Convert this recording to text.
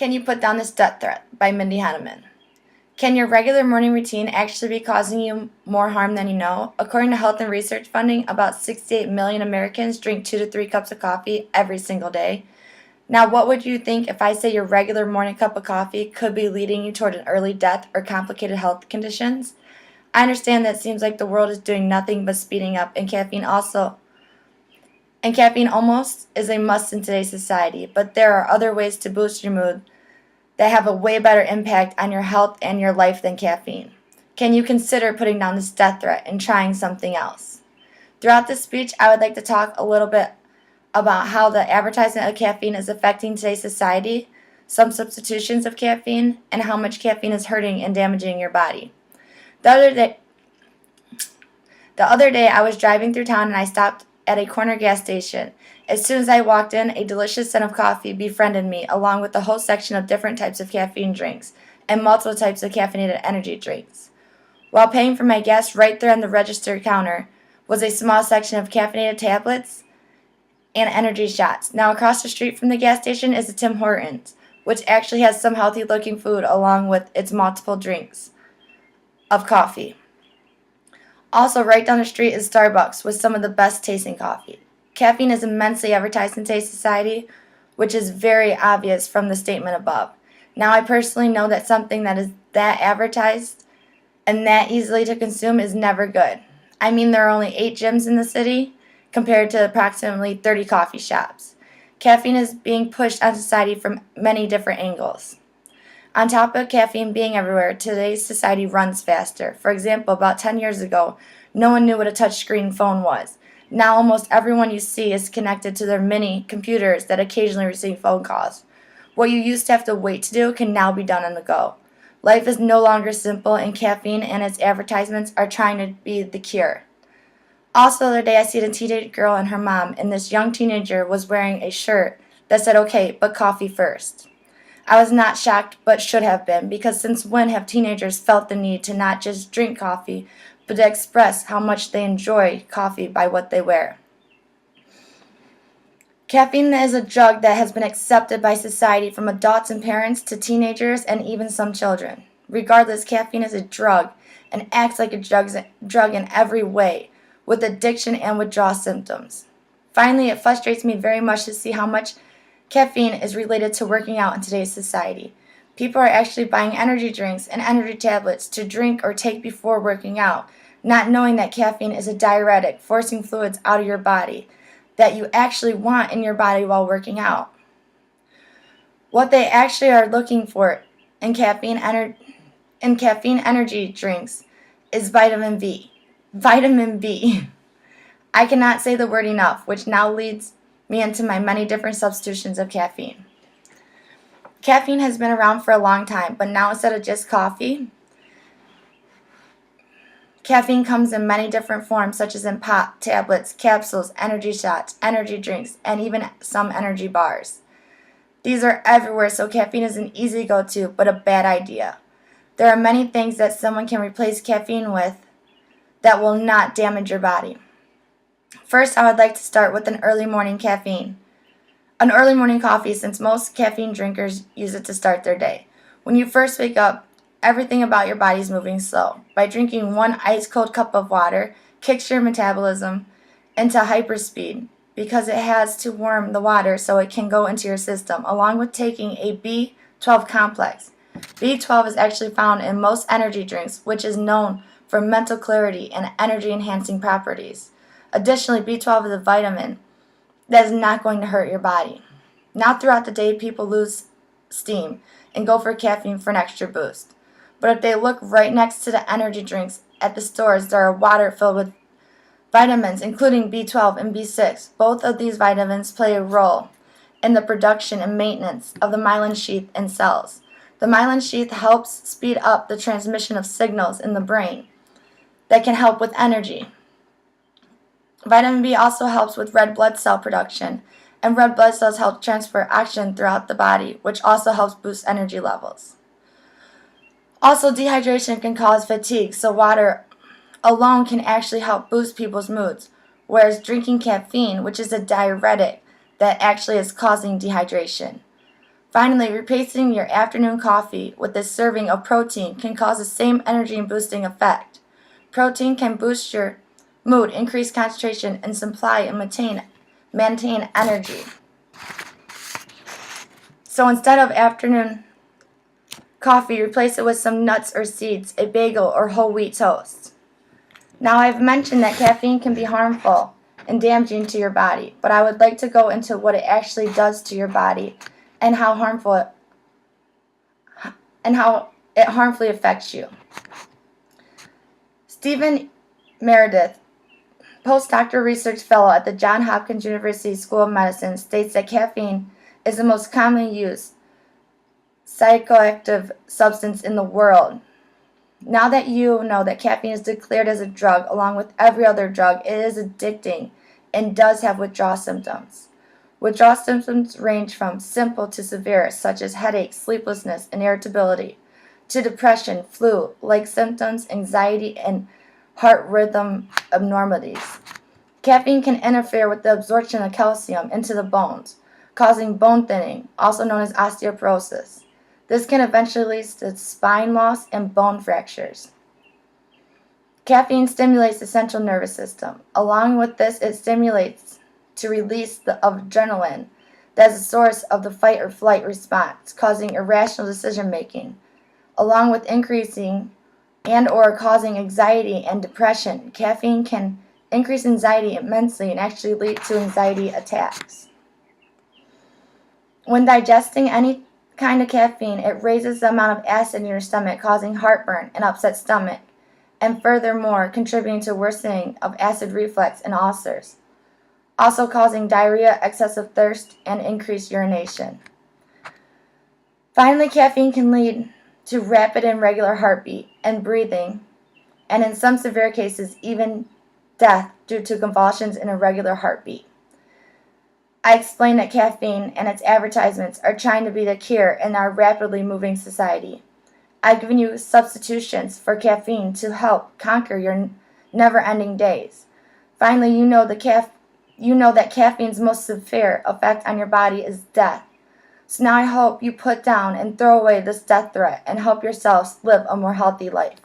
Can You Put Down This Death Threat by Mindy Henneman. Can your regular morning routine actually be causing you more harm than you know? According to Health and Research Funding, about 68 million Americans drink 2 to 3 cups of coffee every single day. Now, what would you think if I say your regular morning cup of coffee could be leading you toward an early death or complicated health conditions? I understand that it seems like the world is doing nothing but speeding up, and caffeine almost is a must in today's society, but there are other ways to boost your mood that have a way better impact on your health and your life than caffeine. Can you consider putting down this death threat and trying something else? Throughout this speech, I would like to talk a little bit about how the advertisement of caffeine is affecting today's society, some substitutions of caffeine, and how much caffeine is hurting and damaging your body. The other day, I was driving through town and I stopped at a corner gas station. As soon as I walked in, a delicious scent of coffee befriended me, along with a whole section of different types of caffeine drinks and multiple types of caffeinated energy drinks. While paying for my gas, right there on the register counter was a small section of caffeinated tablets and energy shots. Now across the street from the gas station is a Tim Hortons, which actually has some healthy-looking food along with its multiple drinks of coffee. Also, right down the street is Starbucks with some of the best tasting coffee. Caffeine is immensely advertised in today's society, which is very obvious from the statement above. Now, I personally know that something that is that advertised and that easily to consume is never good. I mean, there are only 8 gyms in the city compared to approximately 30 coffee shops. Caffeine is being pushed on society from many different angles. On top of caffeine being everywhere, today's society runs faster. For example, about 10 years ago, no one knew what a touchscreen phone was. Now almost everyone you see is connected to their mini computers that occasionally receive phone calls. What you used to have to wait to do can now be done on the go. Life is no longer simple, and caffeine and its advertisements are trying to be the cure. Also, the other day I seen a teenage girl and her mom, and this young teenager was wearing a shirt that said, "Okay, but coffee first." I was not shocked, but should have been, because since when have teenagers felt the need to not just drink coffee, but to express how much they enjoy coffee by what they wear? Caffeine is a drug that has been accepted by society, from adults and parents to teenagers and even some children. Regardless, caffeine is a drug and acts like a drug in every way, with addiction and withdrawal symptoms. Finally, it frustrates me very much to see how much caffeine is related to working out in today's society. People are actually buying energy drinks and energy tablets to drink or take before working out, not knowing that caffeine is a diuretic, forcing fluids out of your body that you actually want in your body while working out. What they actually are looking for in caffeine energy drinks is vitamin B. Vitamin B. I cannot say the word enough, which now leads me into my many different substitutions of caffeine. Caffeine has been around for a long time, but now instead of just coffee, caffeine comes in many different forms, such as in pop, tablets, capsules, energy shots, energy drinks, and even some energy bars. These are everywhere, so caffeine is an easy go-to, but a bad idea. There are many things that someone can replace caffeine with that will not damage your body. First, I would like to start with an early morning coffee, since most caffeine drinkers use it to start their day. When you first wake up, everything about your body is moving slow. By drinking 1 ice-cold cup of water, kicks your metabolism into hyperspeed because it has to warm the water so it can go into your system, along with taking a B12 complex. B12 is actually found in most energy drinks, which is known for mental clarity and energy-enhancing properties. Additionally, B12 is a vitamin that is not going to hurt your body. Now throughout the day, people lose steam and go for caffeine for an extra boost. But if they look right next to the energy drinks at the stores, there are water filled with vitamins, including B12 and B6. Both of these vitamins play a role in the production and maintenance of the myelin sheath in cells. The myelin sheath helps speed up the transmission of signals in the brain that can help with energy. Vitamin B also helps with red blood cell production, and red blood cells help transfer oxygen throughout the body, which also helps boost energy levels. Also, dehydration can cause fatigue, so water alone can actually help boost people's moods, whereas drinking caffeine, which is a diuretic, that actually is causing dehydration. Finally, replacing your afternoon coffee with a serving of protein can cause the same energy and boosting effect. Protein can boost your mood, increase concentration, and supply and maintain energy. So instead of afternoon coffee, replace it with some nuts or seeds, a bagel, or whole wheat toast. Now, I've mentioned that caffeine can be harmful and damaging to your body, but I would like to go into what it actually does to your body and how it harmfully affects you. Stephen Meredith, postdoctoral research fellow at the Johns Hopkins University School of Medicine, states that caffeine is the most commonly used psychoactive substance in the world. Now that you know that caffeine is declared as a drug along with every other drug, it is addicting and does have withdrawal symptoms. Withdrawal symptoms range from simple to severe, such as headache, sleeplessness, and irritability, to depression, flu-like symptoms, anxiety, and heart rhythm abnormalities. Caffeine can interfere with the absorption of calcium into the bones, causing bone thinning, also known as osteoporosis. This can eventually lead to spine loss and bone fractures. Caffeine stimulates the central nervous system. Along with this, it stimulates to release of adrenaline that is the source of the fight or flight response, causing irrational decision making, along with increasing and or causing anxiety and depression. Caffeine can increase anxiety immensely and actually lead to anxiety attacks. When digesting any kind of caffeine, it raises the amount of acid in your stomach, causing heartburn and upset stomach, and furthermore contributing to worsening of acid reflux and ulcers, also causing diarrhea, excessive thirst, and increased urination. Finally, caffeine can lead to rapid and irregular heartbeat and breathing, and in some severe cases, even death due to convulsions and irregular heartbeat. I explained that caffeine and its advertisements are trying to be the cure in our rapidly moving society. I've given you substitutions for caffeine to help conquer your never-ending days. Finally, you know that caffeine's most severe effect on your body is death. So now I hope you put down and throw away this death threat and help yourselves live a more healthy life.